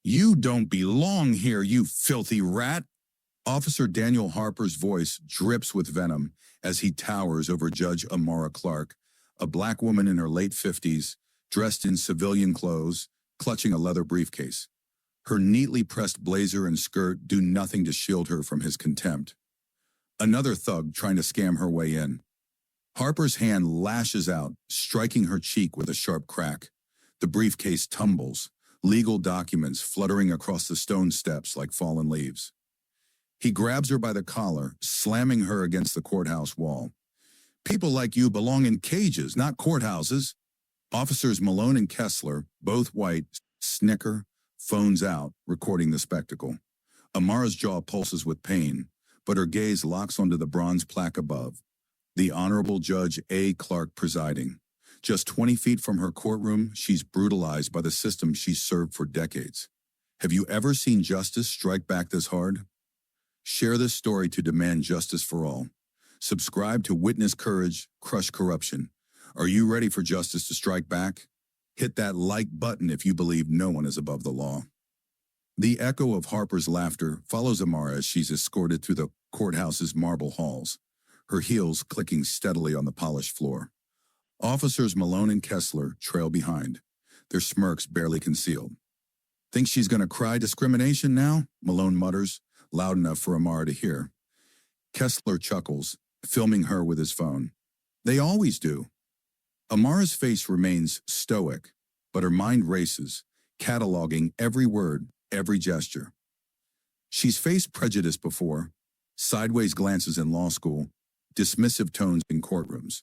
You don't belong here, you filthy rat! Officer Daniel Harper's voice drips with venom as he towers over Judge Amara Clarke, a black woman in her late 50s, dressed in civilian clothes, clutching a leather briefcase. Her neatly pressed blazer and skirt do nothing to shield her from his contempt. Another thug trying to scam her way in. Harper's hand lashes out, striking her cheek with a sharp crack. The briefcase tumbles, legal documents fluttering across the stone steps like fallen leaves. He grabs her by the collar, slamming her against the courthouse wall. People like you belong in cages, not courthouses. Officers Malone and Kessler, both white, snicker, phones out, recording the spectacle. Amara's jaw pulses with pain, but her gaze locks onto the bronze plaque above. The Honorable Judge A. Clarke presiding. Just 20 feet from her courtroom, she's brutalized by the system she's served for decades. Have you ever seen justice strike back this hard? Share this story to demand justice for all. Subscribe to Witness Courage, Crush Corruption. Are you ready for justice to strike back? Hit that like button if you believe no one is above the law. The echo of Harper's laughter follows Amara as she's escorted through the courthouse's marble halls, her heels clicking steadily on the polished floor. Officers Malone and Kessler trail behind, their smirks barely concealed. Think she's gonna cry discrimination now? Malone mutters, loud enough for Amara to hear. Kessler chuckles, filming her with his phone. They always do. Amara's face remains stoic, but her mind races, cataloging every word, every gesture. She's faced prejudice before, sideways glances in law school, dismissive tones in courtrooms.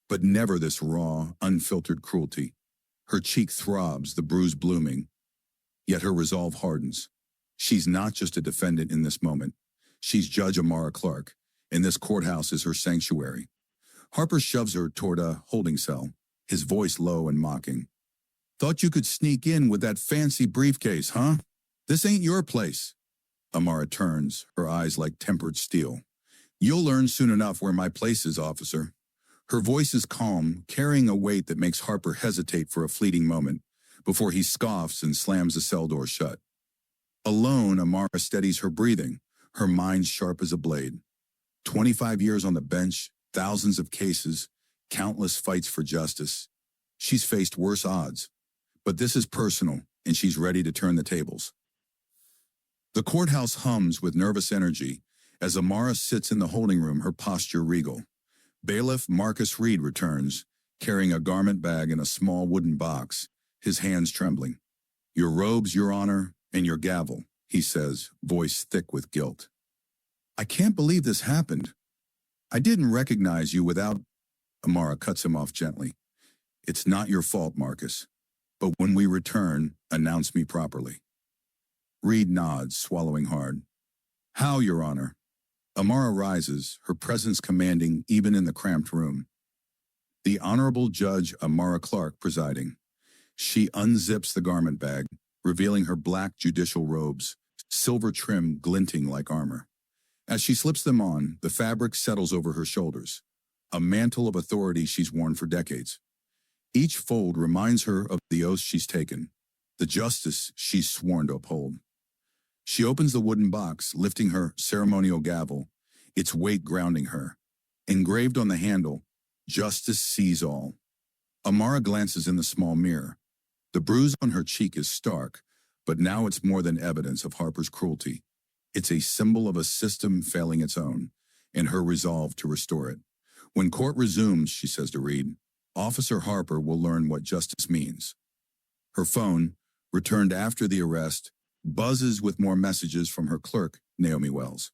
But never this raw, unfiltered cruelty. Her cheek throbs, the bruise blooming. Yet her resolve hardens. She's not just a defendant in this moment. She's Judge Amara Clarke, and this courthouse is her sanctuary. Harper shoves her toward a holding cell, his voice low and mocking. Thought you could sneak in with that fancy briefcase, huh? This ain't your place. Amara turns, her eyes like tempered steel. You'll learn soon enough where my place is, officer. Her voice is calm, carrying a weight that makes Harper hesitate for a fleeting moment, before he scoffs and slams the cell door shut. Alone, Amara steadies her breathing, her mind sharp as a blade. 25 years on the bench, thousands of cases, countless fights for justice. She's faced worse odds. But this is personal, and she's ready to turn the tables. The courthouse hums with nervous energy as Amara sits in the holding room, her posture regal. Bailiff Marcus Reed returns, carrying a garment bag and a small wooden box, his hands trembling. Your robes, Your Honor, and your gavel, he says, voice thick with guilt. I can't believe this happened. I didn't recognize you without... Amara cuts him off gently. It's not your fault, Marcus. But when we return, announce me properly. Reed nods, swallowing hard. How, Your Honor? Amara rises, her presence commanding even in the cramped room. The Honorable Judge Amara Clarke presiding. She unzips the garment bag, revealing her black judicial robes, silver trim glinting like armor. As she slips them on, the fabric settles over her shoulders, a mantle of authority she's worn for decades. Each fold reminds her of the oath she's taken, the justice she's sworn to uphold. She opens the wooden box, lifting her ceremonial gavel, its weight grounding her. Engraved on the handle, Justice Sees All. Amara glances in the small mirror. The bruise on her cheek is stark, but now it's more than evidence of Harper's cruelty. It's a symbol of a system failing its own, and her resolve to restore it. When court resumes, she says to Reed, Officer Harper will learn what justice means. Her phone, returned after the arrest, buzzes with more messages from her clerk, Naomi Wells.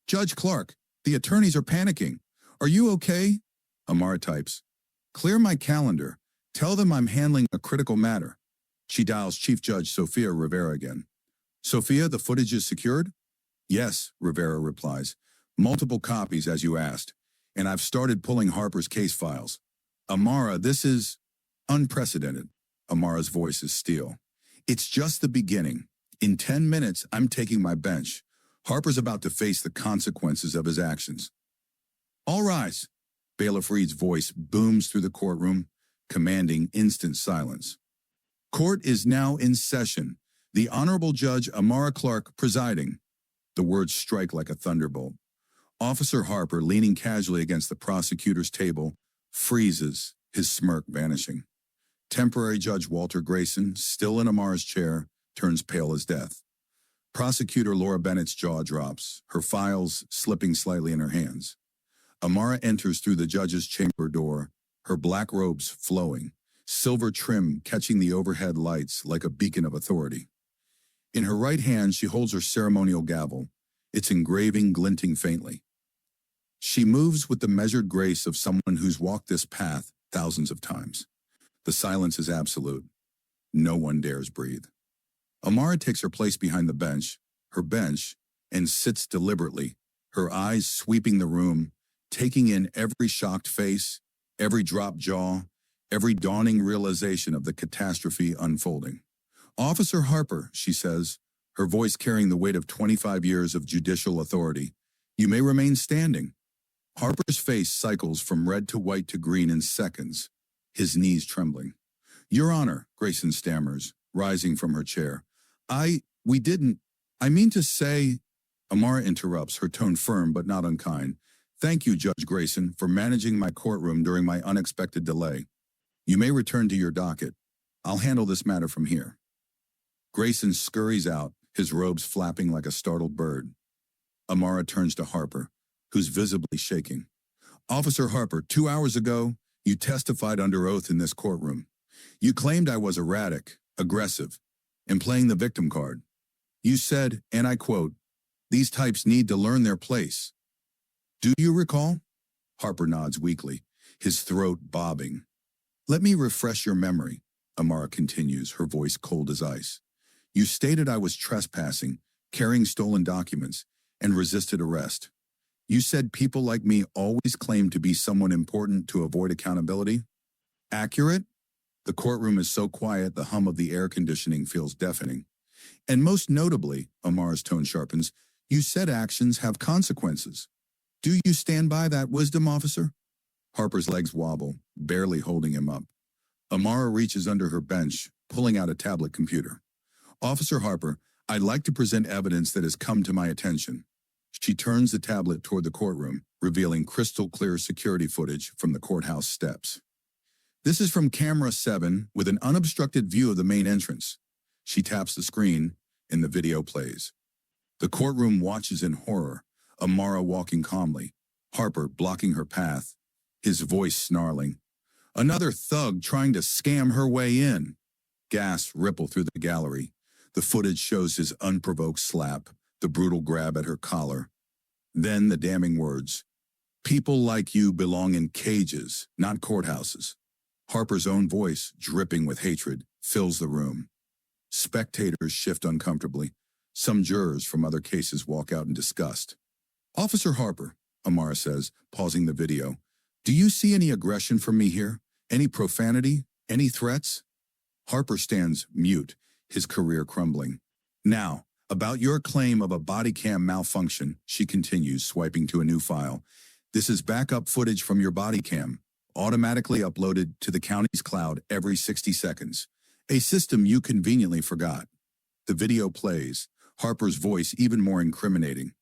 Judge Clarke, the attorneys are panicking. Are you okay? Amara types. Clear my calendar. Tell them I'm handling a critical matter. She dials Chief Judge Sophia Rivera again. Sophia, the footage is secured? Yes, Rivera replies. Multiple copies, as you asked. And I've started pulling Harper's case files. Amara, this is unprecedented. Amara's voice is steel. It's just the beginning. In 10 minutes, I'm taking my bench. Harper's about to face the consequences of his actions. All rise. Bailiff Reed's voice booms through the courtroom, commanding instant silence. Court is now in session. The Honorable Judge Amara Clarke presiding. The words strike like a thunderbolt. Officer Harper, leaning casually against the prosecutor's table, freezes, his smirk vanishing. Temporary Judge Walter Grayson, still in Amara's chair, turns pale as death. Prosecutor Laura Bennett's jaw drops, her files slipping slightly in her hands. Amara enters through the judge's chamber door, her black robes flowing, silver trim catching the overhead lights like a beacon of authority. In her right hand, she holds her ceremonial gavel, its engraving glinting faintly. She moves with the measured grace of someone who's walked this path thousands of times. The silence is absolute. No one dares breathe. Amara takes her place behind the bench, and sits deliberately, her eyes sweeping the room, taking in every shocked face, every dropped jaw, every dawning realization of the catastrophe unfolding. "Officer Harper," she says, her voice carrying the weight of 25 years of judicial authority, "you may remain standing." Harper's face cycles from red to white to green in seconds, his knees trembling. "Your Honor," Grayson stammers, rising from her chair. I mean to say," Amara interrupts, her tone firm but not unkind. "Thank you, Judge Grayson, for managing my courtroom during my unexpected delay. You may return to your docket. I'll handle this matter from here." Grayson scurries out, his robes flapping like a startled bird. Amara turns to Harper, who's visibly shaking. "Officer Harper, 2 hours ago, you testified under oath in this courtroom. You claimed I was erratic, aggressive, and playing the victim card. You said, and I quote, 'These types need to learn their place.' Do you recall?" Harper nods weakly, his throat bobbing. "Let me refresh your memory," Amara continues, her voice cold as ice. "You stated I was trespassing, carrying stolen documents, and resisted arrest. You said people like me always claim to be someone important to avoid accountability. Accurate?" The courtroom is so quiet the hum of the air conditioning feels deafening. "And most notably," Amara's tone sharpens, "you said actions have consequences. Do you stand by that wisdom, officer?" Harper's legs wobble, barely holding him up. Amara reaches under her bench, pulling out a tablet computer. "Officer Harper, I'd like to present evidence that has come to my attention." She turns the tablet toward the courtroom, revealing crystal-clear security footage from the courthouse steps. "This is from camera 7 with an unobstructed view of the main entrance." She taps the screen, and the video plays. The courtroom watches in horror, Amara walking calmly, Harper blocking her path, his voice snarling. "Another thug trying to scam her way in." Gasps ripple through the gallery. The footage shows his unprovoked slap, the brutal grab at her collar. Then the damning words, "People like you belong in cages, not courthouses." Harper's own voice, dripping with hatred, fills the room. Spectators shift uncomfortably. Some jurors from other cases walk out in disgust. "Officer Harper," Amara says, pausing the video, "do you see any aggression from me here? Any profanity? Any threats?" Harper stands mute, his career crumbling. "Now, about your claim of a body cam malfunction," she continues, swiping to a new file. "This is backup footage from your body cam, automatically uploaded to the county's cloud every 60 seconds. A system you conveniently forgot." The video plays, Harper's voice even more incriminating.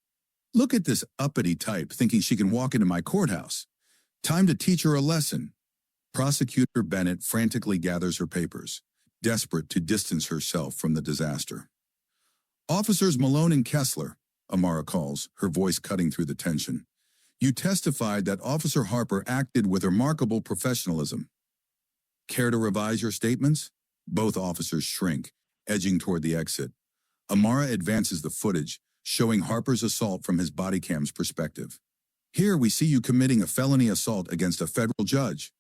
"Look at this uppity type thinking she can walk into my courthouse. Time to teach her a lesson." Prosecutor Bennett frantically gathers her papers, desperate to distance herself from the disaster. "Officers Malone and Kessler," Amara calls, her voice cutting through the tension. "You testified that Officer Harper acted with remarkable professionalism. Care to revise your statements?" Both officers shrink, edging toward the exit. Amara advances the footage, showing Harper's assault from his body cam's perspective. "Here we see you committing a felony assault against a federal judge."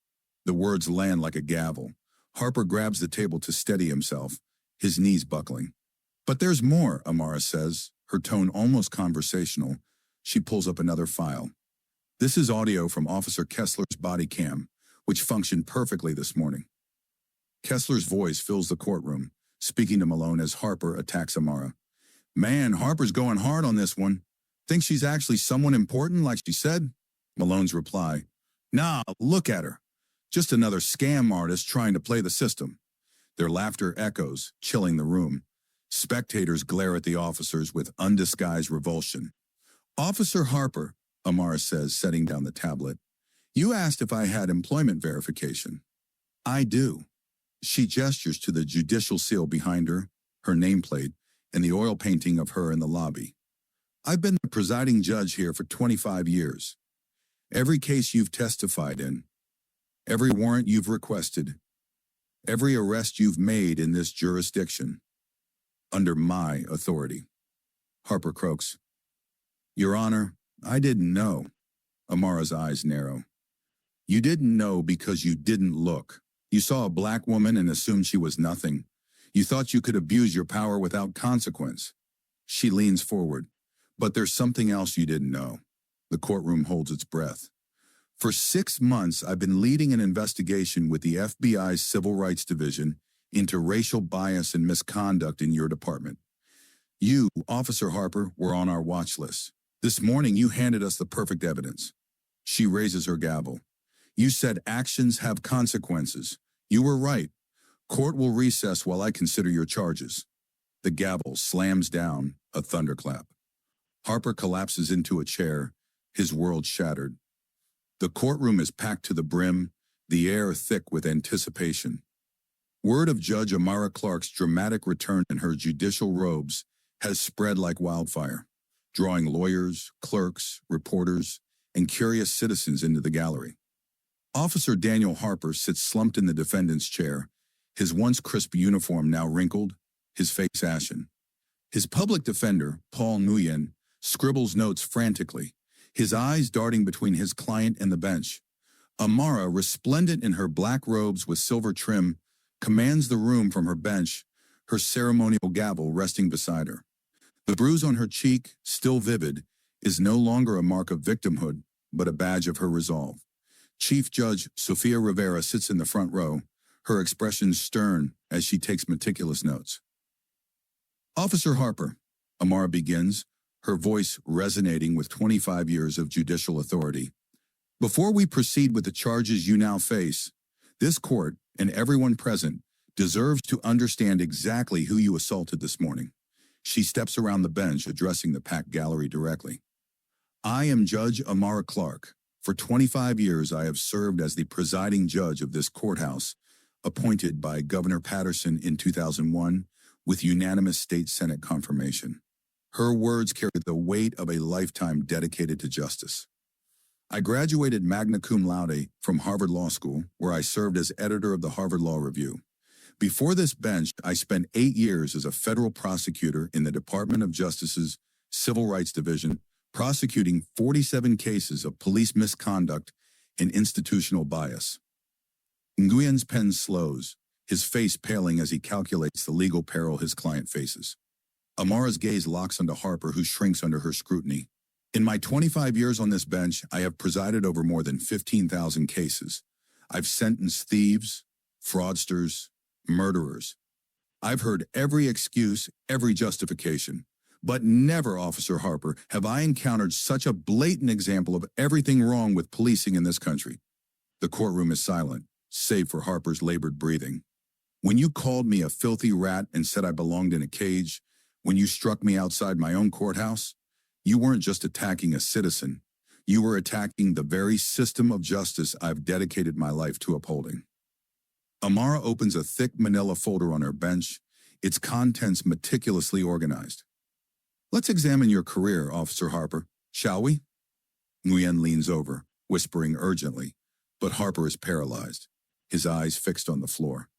The words land like a gavel. Harper grabs the table to steady himself, his knees buckling. "But there's more," Amara says, her tone almost conversational. She pulls up another file. "This is audio from Officer Kessler's body cam, which functioned perfectly this morning." Kessler's voice fills the courtroom, speaking to Malone as Harper attacks Amara. "Man, Harper's going hard on this one. Think she's actually someone important like she said?" Malone's reply, "Nah, look at her. Just another scam artist trying to play the system." Their laughter echoes, chilling the room. Spectators glare at the officers with undisguised revulsion. "Officer Harper," Amara says, setting down the tablet, "you asked if I had employment verification." "I do." She gestures to the judicial seal behind her, her nameplate, and the oil painting of her in the lobby. "I've been the presiding judge here for 25 years. Every case you've testified in, every warrant you've requested, every arrest you've made in this jurisdiction, under my authority." Harper croaks. "Your Honor, I didn't know." Amara's eyes narrow. "You didn't know because you didn't look. You saw a black woman and assumed she was nothing. You thought you could abuse your power without consequence." She leans forward. "But there's something else you didn't know." The courtroom holds its breath. "For 6 months, I've been leading an investigation with the FBI's Civil Rights Division into racial bias and misconduct in your department. You, Officer Harper, were on our watch list. This morning, you handed us the perfect evidence." She raises her gavel. "You said actions have consequences. You were right. Court will recess while I consider your charges." The gavel slams down, a thunderclap. Harper collapses into a chair, his world shattered. The courtroom is packed to the brim, the air thick with anticipation. Word of Judge Amara Clarke's dramatic return in her judicial robes has spread like wildfire, drawing lawyers, clerks, reporters, and curious citizens into the gallery. Officer Daniel Harper sits slumped in the defendant's chair, his once crisp uniform now wrinkled, his face ashen. His public defender, Paul Nguyen, scribbles notes frantically, his eyes darting between his client and the bench. Amara, resplendent in her black robes with silver trim, commands the room from her bench, her ceremonial gavel resting beside her. The bruise on her cheek, still vivid, is no longer a mark of victimhood, but a badge of her resolve. Chief Judge Sofia Rivera sits in the front row, her expression stern as she takes meticulous notes. "Officer Harper," Amara begins, her voice resonating with 25 years of judicial authority. "Before we proceed with the charges you now face, this court, and everyone present, deserves to understand exactly who you assaulted this morning." She steps around the bench, addressing the packed gallery directly. "I am Judge Amara Clarke. For 25 years, I have served as the presiding judge of this courthouse, appointed by Governor Patterson in 2001, with unanimous state Senate confirmation." Her words carry the weight of a lifetime dedicated to justice. "I graduated magna cum laude from Harvard Law School, where I served as editor of the Harvard Law Review. Before this bench, I spent 8 years as a federal prosecutor in the Department of Justice's Civil Rights Division, prosecuting 47 cases of police misconduct and institutional bias." Nguyen's pen slows, his face paling as he calculates the legal peril his client faces. Amara's gaze locks onto Harper, who shrinks under her scrutiny. "In my 25 years on this bench, I have presided over more than 15,000 cases. I've sentenced thieves, fraudsters, murderers. I've heard every excuse, every justification. But never, Officer Harper, have I encountered such a blatant example of everything wrong with policing in this country." The courtroom is silent, save for Harper's labored breathing. "When you called me a filthy rat and said I belonged in a cage, when you struck me outside my own courthouse, you weren't just attacking a citizen. You were attacking the very system of justice I've dedicated my life to upholding." Amara opens a thick manila folder on her bench, its contents meticulously organized. "Let's examine your career, Officer Harper, shall we?" Nguyen leans over, whispering urgently, but Harper is paralyzed, his eyes fixed on the floor.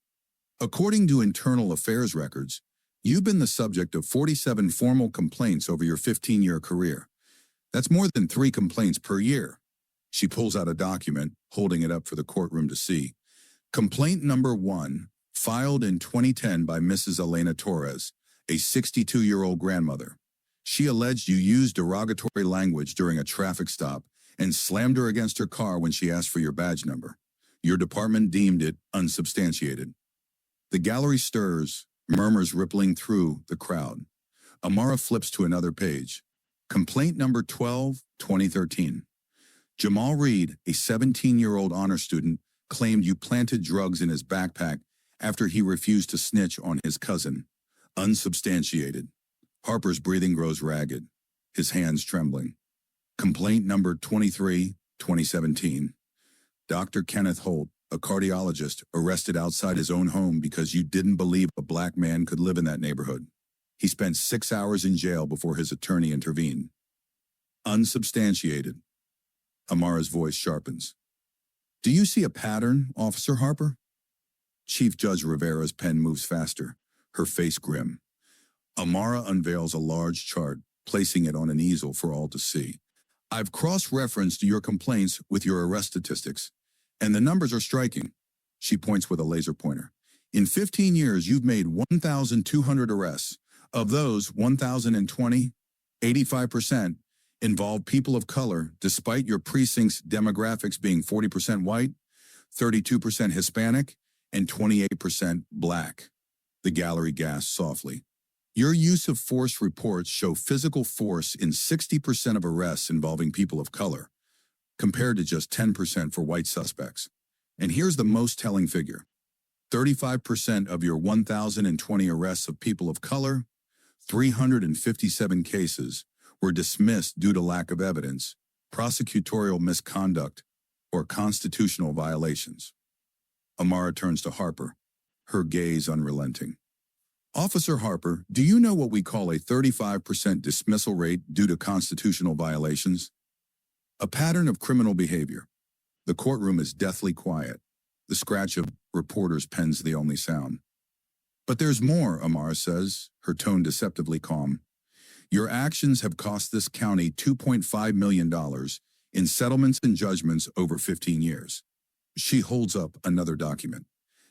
"According to internal affairs records, you've been the subject of 47 formal complaints over your 15-year career. That's more than 3 complaints per year." She pulls out a document, holding it up for the courtroom to see. "Complaint number 1, filed in 2010 by Mrs. Elena Torres, a 62-year-old grandmother. She alleged you used derogatory language during a traffic stop and slammed her against her car when she asked for your badge number. Your department deemed it unsubstantiated." The gallery stirs, murmurs rippling through the crowd. Amara flips to another page. Complaint number 12, 2013. Jamal Reed, a 17-year-old honor student, claimed you planted drugs in his backpack after he refused to snitch on his cousin. Unsubstantiated. Harper's breathing grows ragged, his hands trembling. Complaint number 23, 2017. Dr. Kenneth Holt, a cardiologist, arrested outside his own home because you didn't believe a black man could live in that neighborhood. He spent 6 hours in jail before his attorney intervened. Unsubstantiated. Amara's voice sharpens. Do you see a pattern, Officer Harper? Chief Judge Rivera's pen moves faster, her face grim. Amara unveils a large chart, placing it on an easel for all to see. I've cross-referenced your complaints with your arrest statistics, and the numbers are striking. She points with a laser pointer. In 15 years, you've made 1,200 arrests. Of those, 1,020, 85%, involve people of color, despite your precinct's demographics being 40% white, 32% Hispanic, and 28% black. The gallery gasped softly. Your use of force reports show physical force in 60% of arrests involving people of color, compared to just 10% for white suspects. And here's the most telling figure. 35% of your 1,020 arrests of people of color, 357 cases, were dismissed due to lack of evidence, prosecutorial misconduct, or constitutional violations. Amara turns to Harper, her gaze unrelenting. Officer Harper, do you know what we call a 35% dismissal rate due to constitutional violations? A pattern of criminal behavior. The courtroom is deathly quiet. The scratch of reporters' pens the only sound. But there's more, Amara says, her tone deceptively calm. Your actions have cost this county $2.5 million in settlements and judgments over 15 years. She holds up another document.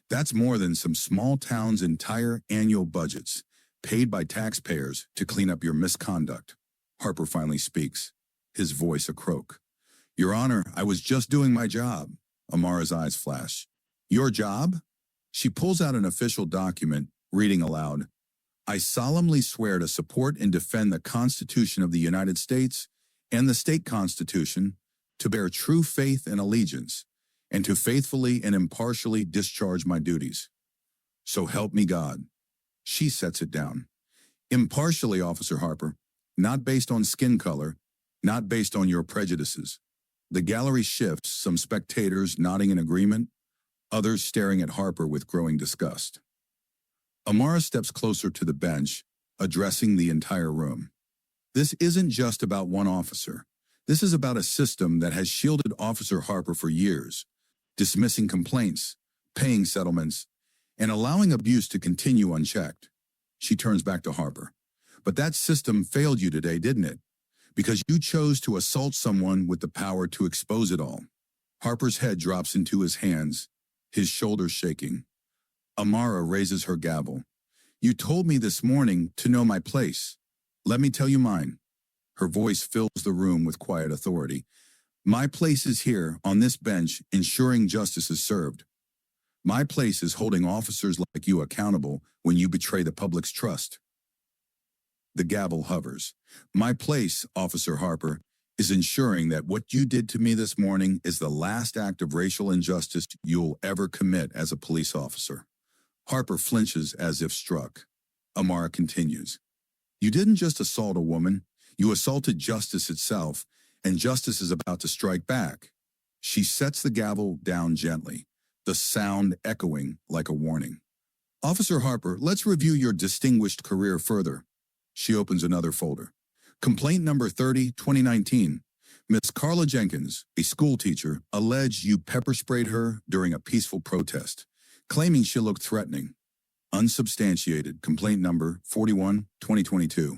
That's more than some small town's entire annual budgets, paid by taxpayers to clean up your misconduct. Harper finally speaks, his voice a croak. Your Honor, I was just doing my job. Amara's eyes flash. Your job? She pulls out an official document, reading aloud. I solemnly swear to support and defend the Constitution of the United States and the state constitution, to bear true faith and allegiance, and to faithfully and impartially discharge my duties. So help me God. She sets it down. Impartially, Officer Harper, not based on skin color, not based on your prejudices. The gallery shifts, some spectators nodding in agreement, others staring at Harper with growing disgust. Amara steps closer to the bench, addressing the entire room. This isn't just about one officer. This is about a system that has shielded Officer Harper for years, dismissing complaints, paying settlements, and allowing abuse to continue unchecked. She turns back to Harper. But that system failed you today, didn't it? Because you chose to assault someone with the power to expose it all. Harper's head drops into his hands, his shoulders shaking. Amara raises her gavel. You told me this morning to know my place. Let me tell you mine. Her voice fills the room with quiet authority. My place is here, on this bench, ensuring justice is served. My place is holding officers like you accountable when you betray the public's trust. The gavel hovers. My place, Officer Harper, is ensuring that what you did to me this morning is the last act of racial injustice you'll ever commit as a police officer. Harper flinches as if struck. Amara continues. You didn't just assault a woman, you assaulted justice itself, and justice is about to strike back. She sets the gavel down gently, the sound echoing like a warning. Officer Harper, let's review your distinguished career further. She opens another folder. Complaint number 30, 2019. Miss Carla Jenkins, a school teacher, alleged you pepper sprayed her during a peaceful protest, claiming she looked threatening. Unsubstantiated. Complaint number 41, 2022.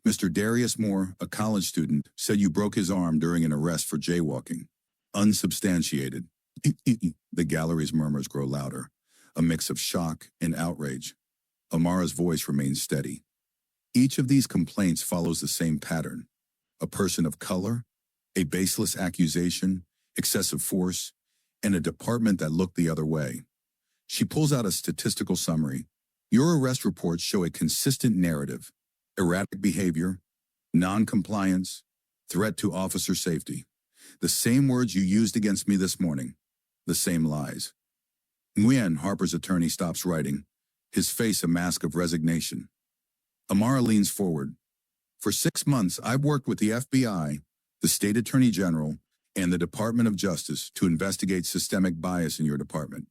Mr. Darius Moore, a college student, said you broke his arm during an arrest for jaywalking. Unsubstantiated. The gallery's murmurs grow louder, a mix of shock and outrage. Amara's voice remains steady. Each of these complaints follows the same pattern. A person of color, a baseless accusation, excessive force, and a department that looked the other way. She pulls out a statistical summary. Your arrest reports show a consistent narrative: erratic behavior, non-compliance, threat to officer safety. The same words you used against me this morning. The same lies. Nguyen, Harper's attorney, stops writing, his face a mask of resignation. Amara leans forward. For 6 months, I've worked with the FBI, the State Attorney General, and the Department of Justice to investigate systemic bias in your department.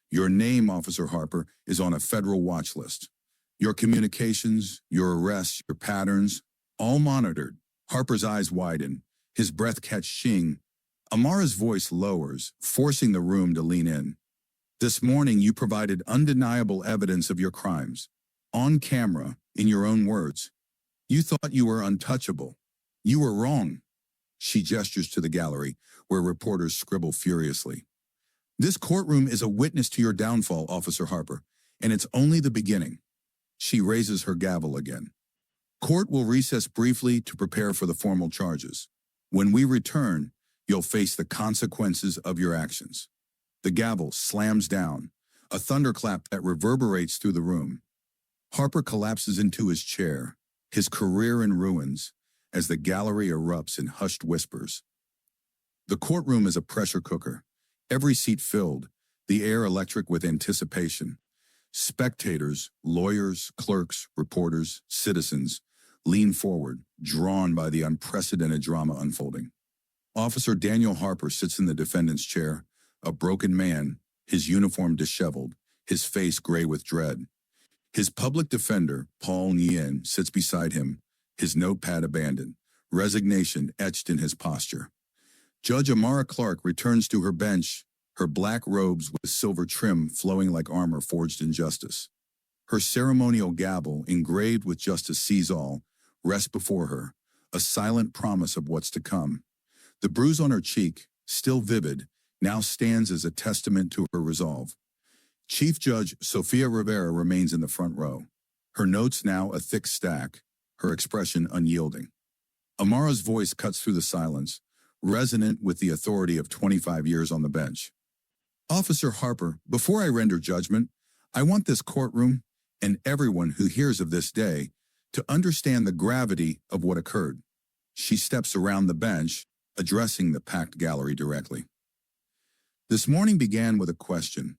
Your name, Officer Harper, is on a federal watch list. Your communications, your arrests, your patterns, all monitored. Harper's eyes widen, his breath catching. Amara's voice lowers, forcing the room to lean in. This morning, you provided undeniable evidence of your crimes. On camera, in your own words. You thought you were untouchable. You were wrong. She gestures to the gallery, where reporters scribble furiously. This courtroom is a witness to your downfall, Officer Harper, and it's only the beginning. She raises her gavel again. Court will recess briefly to prepare for the formal charges. When we return, you'll face the consequences of your actions. The gavel slams down, a thunderclap that reverberates through the room. Harper collapses into his chair, his career in ruins, as the gallery erupts in hushed whispers. The courtroom is a pressure cooker, every seat filled, the air electric with anticipation. Spectators, lawyers, clerks, reporters, citizens lean forward, drawn by the unprecedented drama unfolding. Officer Daniel Harper sits in the defendant's chair, a broken man, his uniform disheveled, his face gray with dread. His public defender, Paul Nguyen, sits beside him, his notepad abandoned, resignation etched in his posture. Judge Amara Clarke returns to her bench, her black robes with silver trim flowing like armor forged in justice. Her ceremonial gavel, engraved with justice sees all, rests before her, a silent promise of what's to come. The bruise on her cheek, still vivid, now stands as a testament to her resolve. Chief Judge Sofia Rivera remains in the front row, her notes now a thick stack, her expression unyielding. Amara's voice cuts through the silence, resonant with the authority of 25 years on the bench. Officer Harper, before I render judgment, I want this courtroom, and everyone who hears of this day, to understand the gravity of what occurred. She steps around the bench, addressing the packed gallery directly. This morning began with a question.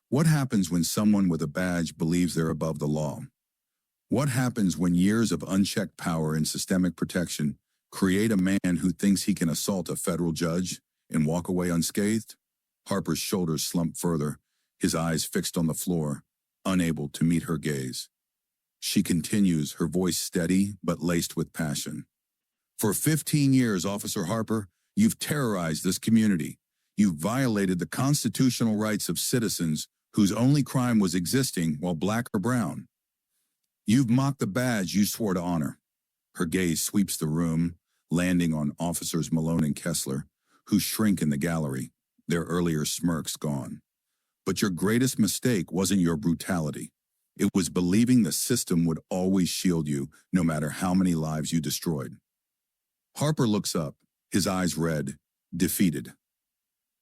What happens when someone with a badge believes they're above the law? What happens when years of unchecked power and systemic protection create a man who thinks he can assault a federal judge and walk away unscathed? Harper's shoulders slump further, his eyes fixed on the floor, unable to meet her gaze. She continues, her voice steady but laced with passion. For 15 years, Officer Harper, you've terrorized this community. You've violated the constitutional rights of citizens whose only crime was existing while black or brown. You've mocked the badge you swore to honor. Her gaze sweeps the room, landing on Officers Malone and Kessler, who shrink in the gallery, their earlier smirks gone. But your greatest mistake wasn't your brutality. It was believing the system would always shield you, no matter how many lives you destroyed. Harper looks up, his eyes red, defeated.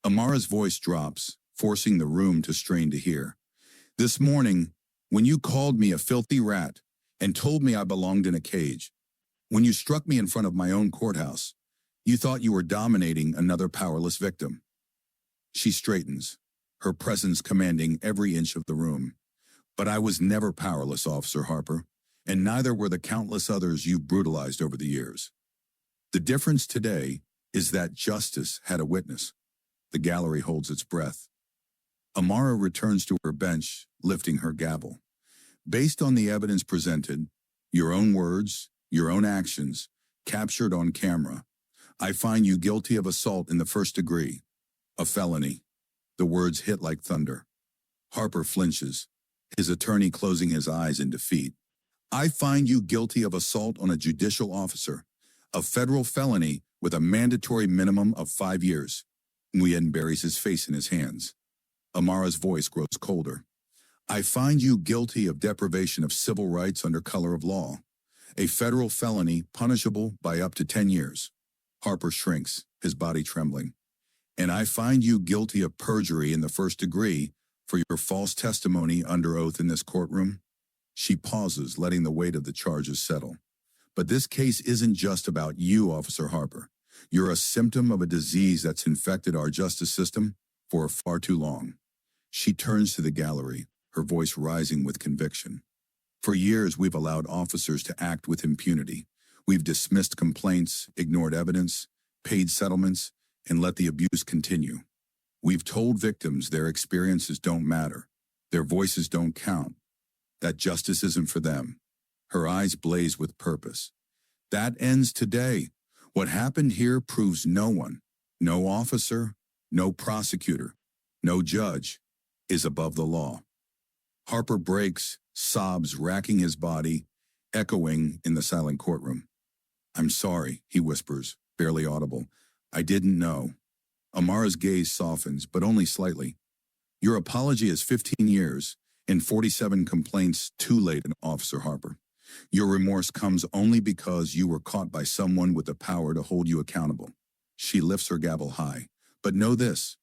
Amara's voice drops, forcing the room to strain to hear. This morning, when you called me a filthy rat and told me I belonged in a cage, when you struck me in front of my own courthouse, you thought you were dominating another powerless victim. She straightens, her presence commanding every inch of the room. But I was never powerless, Officer Harper, and neither were the countless others you've brutalized over the years. The difference today is that justice had a witness. The gallery holds its breath. Amara returns to her bench, lifting her gavel. Based on the evidence presented, your own words, your own actions, captured on camera, I find you guilty of assault in the first degree, a felony. The words hit like thunder. Harper flinches, his attorney closing his eyes in defeat. I find you guilty of assault on a judicial officer, a federal felony with a mandatory minimum of 5 years. Nguyen buries his face in his hands. Amara's voice grows colder. I find you guilty of deprivation of civil rights under color of law, a federal felony punishable by up to 10 years. Harper shrinks, his body trembling. And I find you guilty of perjury in the first degree for your false testimony under oath in this courtroom. She pauses, letting the weight of the charges settle. But this case isn't just about you, Officer Harper. You're a symptom of a disease that's infected our justice system for far too long. She turns to the gallery, her voice rising with conviction. For years, we've allowed officers to act with impunity. We've dismissed complaints, ignored evidence, paid settlements, and let the abuse continue. We've told victims their experiences don't matter, their voices don't count, that justice isn't for them. Her eyes blaze with purpose. That ends today. What happened here proves no one, no officer, no prosecutor, no judge, is above the law. Harper breaks, sobs racking his body, echoing in the silent courtroom. "I'm sorry," he whispers, barely audible. "I didn't know." Amara's gaze softens, but only slightly. "Your apology is 15 years and 47 complaints too late, Officer Harper. Your remorse comes only because you were caught by someone with the power to hold you accountable." She lifts her gavel high. "But know this,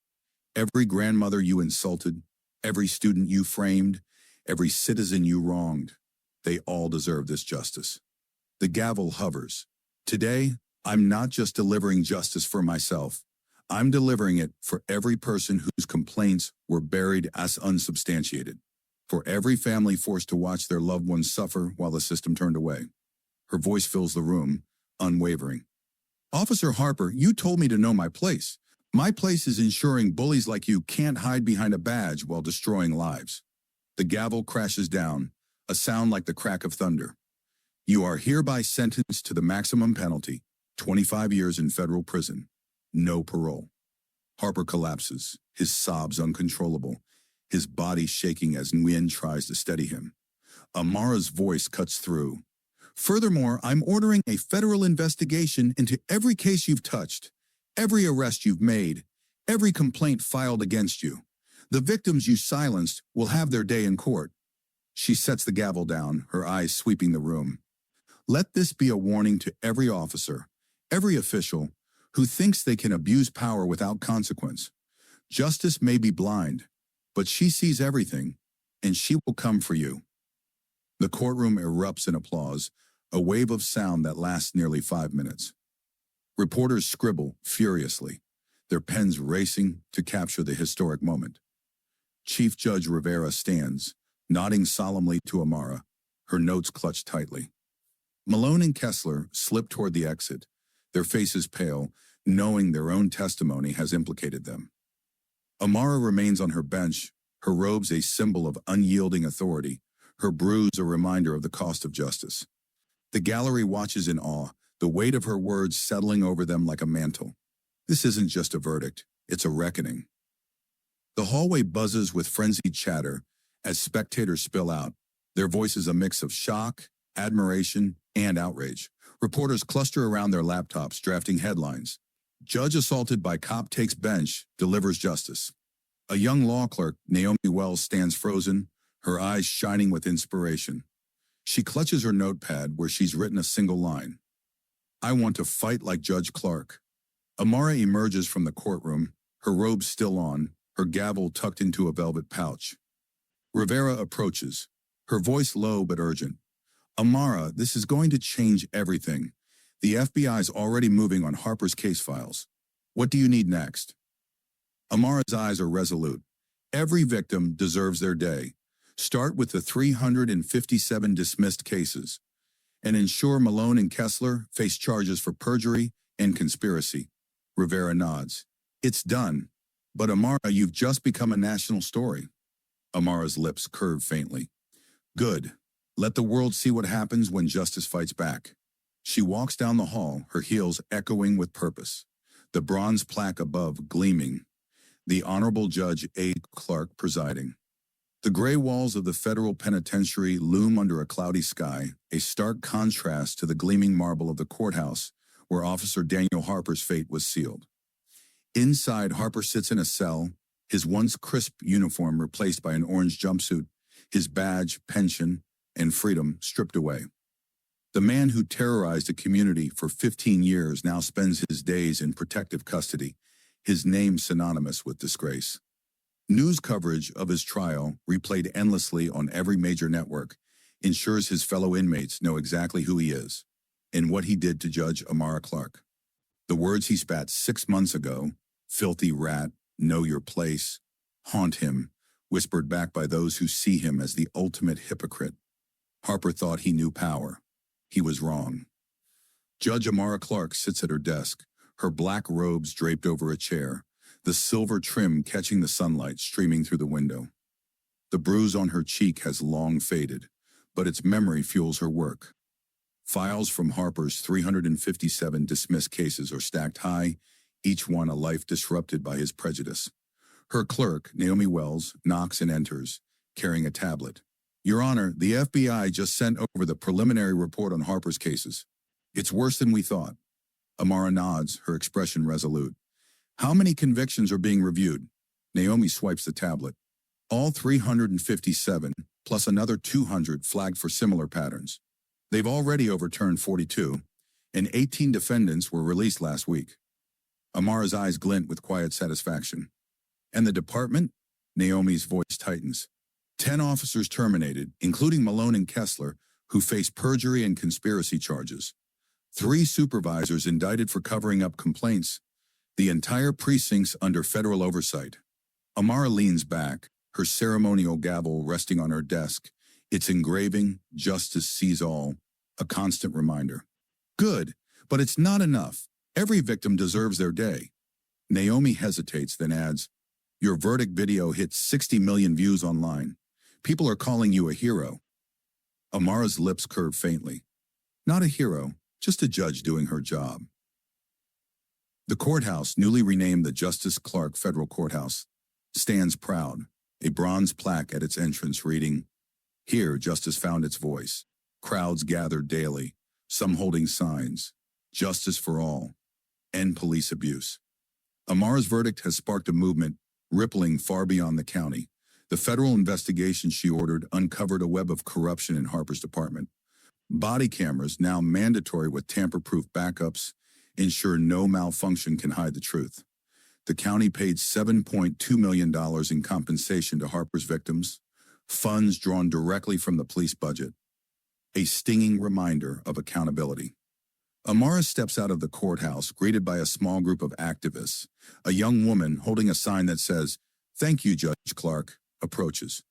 every grandmother you insulted, every student you framed, every citizen you wronged, they all deserve this justice." The gavel hovers. "Today, I'm not just delivering justice for myself. I'm delivering it for every person whose complaints were buried as unsubstantiated. For every family forced to watch their loved ones suffer while the system turned away." Her voice fills the room, unwavering. "Officer Harper, you told me to know my place. My place is ensuring bullies like you can't hide behind a badge while destroying lives." The gavel crashes down, a sound like the crack of thunder. "You are hereby sentenced to the maximum penalty, 25 years in federal prison. No parole." Harper collapses, his sobs uncontrollable, his body shaking as Nguyen tries to steady him. Amara's voice cuts through. "Furthermore, I'm ordering a federal investigation into every case you've touched, every arrest you've made, every complaint filed against you. The victims you silenced will have their day in court." She sets the gavel down, her eyes sweeping the room. "Let this be a warning to every officer, every official, who thinks they can abuse power without consequence. Justice may be blind, but she sees everything, and she will come for you." The courtroom erupts in applause, a wave of sound that lasts nearly 5 minutes. Reporters scribble furiously, their pens racing to capture the historic moment. Chief Judge Rivera stands, nodding solemnly to Amara, her notes clutched tightly. Malone and Kessler slip toward the exit, their faces pale, knowing their own testimony has implicated them. Amara remains on her bench, her robes a symbol of unyielding authority, her bruise a reminder of the cost of justice. The gallery watches in awe, the weight of her words settling over them like a mantle. This isn't just a verdict, it's a reckoning. The hallway buzzes with frenzied chatter as spectators spill out, their voices a mix of shock, admiration, and outrage. Reporters cluster around their laptops drafting headlines. "Judge assaulted by cop takes bench, delivers justice." A young law clerk, Naomi Wells, stands frozen, her eyes shining with inspiration. She clutches her notepad where she's written a single line. "I want to fight like Judge Clarke." Amara emerges from the courtroom, her robe still on, her gavel tucked into a velvet pouch. Rivera approaches, her voice low but urgent. "Amara, this is going to change everything. The FBI's already moving on Harper's case files. What do you need next?" Amara's eyes are resolute. Every victim deserves their day. Start with the 357 dismissed cases, and ensure Malone and Kessler face charges for perjury and conspiracy. Rivera nods. "It's done. But Amara, you've just become a national story." Amara's lips curve faintly. "Good. Let the world see what happens when justice fights back." She walks down the hall, her heels echoing with purpose, the bronze plaque above gleaming, the Honorable Judge A. Clarke presiding. The gray walls of the federal penitentiary loom under a cloudy sky, a stark contrast to the gleaming marble of the courthouse where Officer Daniel Harper's fate was sealed. Inside, Harper sits in a cell, his once crisp uniform replaced by an orange jumpsuit, his badge, pension, and freedom stripped away. The man who terrorized a community for 15 years now spends his days in protective custody, his name synonymous with disgrace. News coverage of his trial, replayed endlessly on every major network, ensures his fellow inmates know exactly who he is and what he did to Judge Amara Clarke. The words he spat 6 months ago, "filthy rat, know your place," haunt him, whispered back by those who see him as the ultimate hypocrite. Harper thought he knew power. He was wrong. Judge Amara Clarke sits at her desk, her black robes draped over a chair, the silver trim catching the sunlight streaming through the window. The bruise on her cheek has long faded, but its memory fuels her work. Files from Harper's 357 dismissed cases are stacked high, each one a life disrupted by his prejudice. Her clerk, Naomi Wells, knocks and enters, carrying a tablet. Your Honor, the FBI just sent over the preliminary report on Harper's cases. It's worse than we thought. Amara nods, her expression resolute. How many convictions are being reviewed? Naomi swipes the tablet. All 357, plus another 200 flagged for similar patterns. They've already overturned 42, and 18 defendants were released last week. Amara's eyes glint with quiet satisfaction. And the department? Naomi's voice tightens. 10 officers terminated, including Malone and Kessler, who face perjury and conspiracy charges. 3 supervisors indicted for covering up complaints. The entire precinct's under federal oversight. Amara leans back, her ceremonial gavel resting on her desk, its engraving, justice sees all, a constant reminder. Good, but it's not enough. Every victim deserves their day. Naomi hesitates, then adds, your verdict video hit 60 million views online. People are calling you a hero. Amara's lips curve faintly. Not a hero, just a judge doing her job. The courthouse, newly renamed the Justice Clarke Federal Courthouse, stands proud, a bronze plaque at its entrance reading, Here justice found its voice. Crowds gathered daily, some holding signs, Justice for all, End police abuse. Amara's verdict has sparked a movement, rippling far beyond the county. The federal investigation she ordered uncovered a web of corruption in Harper's department. Body cameras, now mandatory with tamper-proof backups, ensure no malfunction can hide the truth. The county paid $7.2 million in compensation to Harper's victims, funds drawn directly from the police budget. A stinging reminder of accountability. Amara steps out of the courthouse, greeted by a small group of activists. A young woman holding a sign that says, Thank you, Judge Clarke, approaches.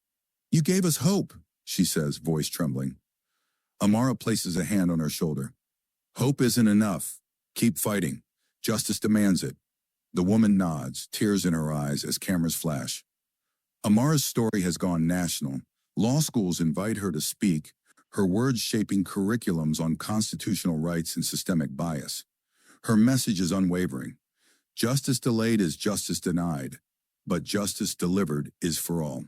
You gave us hope, she says, voice trembling. Amara places a hand on her shoulder. Hope isn't enough. Keep fighting. Justice demands it. The woman nods, tears in her eyes as cameras flash. Amara's story has gone national. Law schools invite her to speak, her words shaping curriculums on constitutional rights and systemic bias. Her message is unwavering. Justice delayed is justice denied, but justice delivered is for all.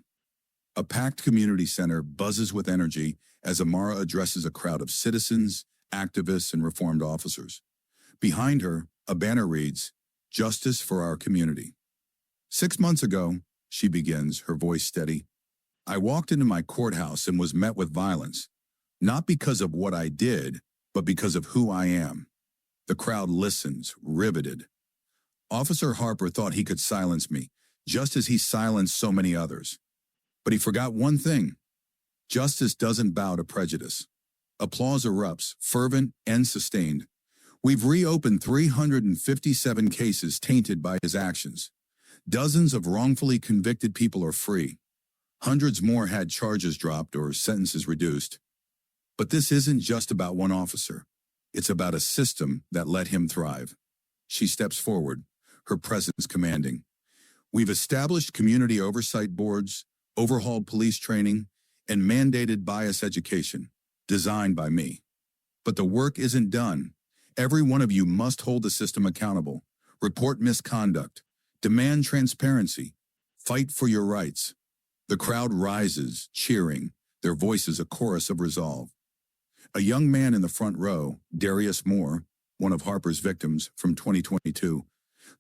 A packed community center buzzes with energy as Amara addresses a crowd of citizens, activists, and reformed officers. Behind her, a banner reads, Justice for our community. 6 months ago, she begins, her voice steady, I walked into my courthouse and was met with violence, not because of what I did, but because of who I am. The crowd listens, riveted. Officer Harper thought he could silence me, just as he silenced so many others. But he forgot one thing. Justice doesn't bow to prejudice. Applause erupts, fervent and sustained. We've reopened 357 cases tainted by his actions. Dozens of wrongfully convicted people are free. Hundreds more had charges dropped or sentences reduced. But this isn't just about one officer. It's about a system that let him thrive. She steps forward, her presence commanding. We've established community oversight boards, overhauled police training, and mandated bias education, designed by me. But the work isn't done. Every one of you must hold the system accountable, report misconduct, demand transparency, fight for your rights. The crowd rises, cheering, their voices a chorus of resolve. A young man in the front row, Darius Moore, one of Harper's victims from 2022,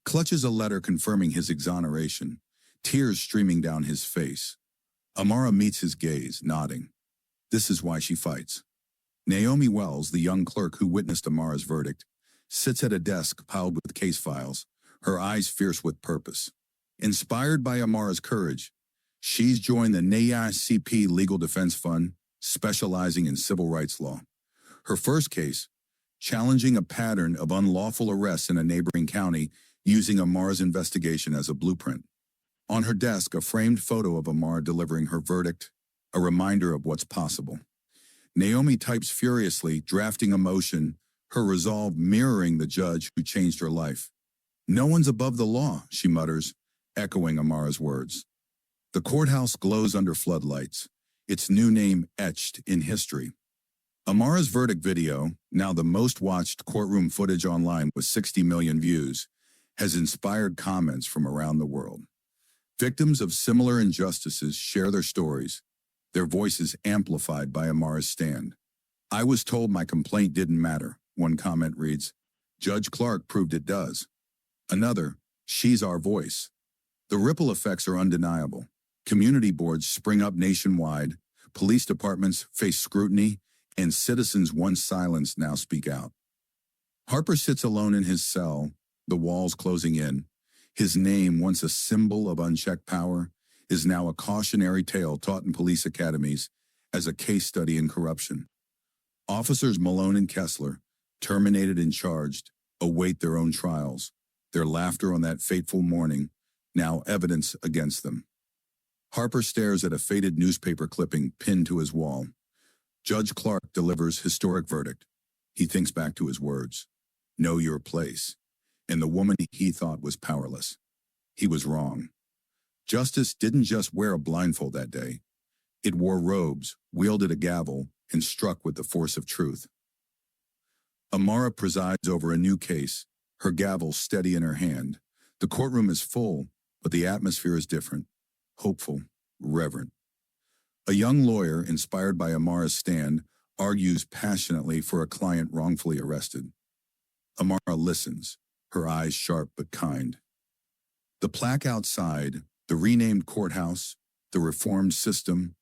clutches a letter confirming his exoneration, tears streaming down his face. Amara meets his gaze, nodding. This is why she fights. Naomi Wells, the young clerk who witnessed Amara's verdict, sits at a desk piled with case files, her eyes fierce with purpose. Inspired by Amara's courage, she's joined the NAICP Legal Defense Fund, specializing in civil rights law. Her first case, challenging a pattern of unlawful arrests in a neighboring county using Amara's investigation as a blueprint. On her desk, a framed photo of Amara delivering her verdict, a reminder of what's possible. Naomi types furiously, drafting a motion, her resolve mirroring the judge who changed her life. "No one's above the law," she mutters, echoing Amara's words. The courthouse glows under floodlights, its new name etched in history. Amara's verdict video, now the most watched courtroom footage online with 60 million views, has inspired comments from around the world. Victims of similar injustices share their stories, their voices amplified by Amara's stand. "I was told my complaint didn't matter," one comment reads. "Judge Clarke proved it does." Another, "She's our voice." The ripple effects are undeniable. Community boards spring up nationwide, police departments face scrutiny, and citizens once silenced now speak out. Harper sits alone in his cell, the walls closing in. His name, once a symbol of unchecked power, is now a cautionary tale taught in police academies as a case study in corruption. Officers Malone and Kessler, terminated and charged, await their own trials, their laughter on that fateful morning, now evidence against them. Harper stares at a faded newspaper clipping pinned to his wall. Judge Clarke delivers historic verdict. He thinks back to his words. "Know your place." And the woman he thought was powerless. He was wrong. Justice didn't just wear a blindfold that day. It wore robes, wielded a gavel, and struck with the force of truth. Amara presides over a new case, her gavel steady in her hand. The courtroom is full, but the atmosphere is different, hopeful, reverent. A young lawyer, inspired by Amara's stand, argues passionately for a client wrongfully arrested. Amara listens, her eyes sharp but kind. The plaque outside, the renamed courthouse, the reformed system,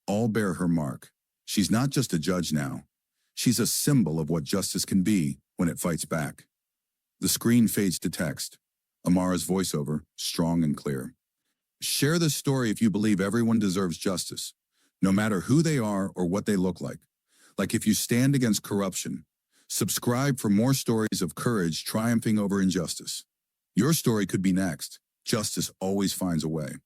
all bear her mark. She's not just a judge now. She's a symbol of what justice can be when it fights back. The screen fades to text. Amara's voiceover, strong and clear. "Share this story if you believe everyone deserves justice, no matter who they are or what they look like. Like if you stand against corruption. Subscribe for more stories of courage triumphing over injustice. Your story could be next. Justice always finds a way."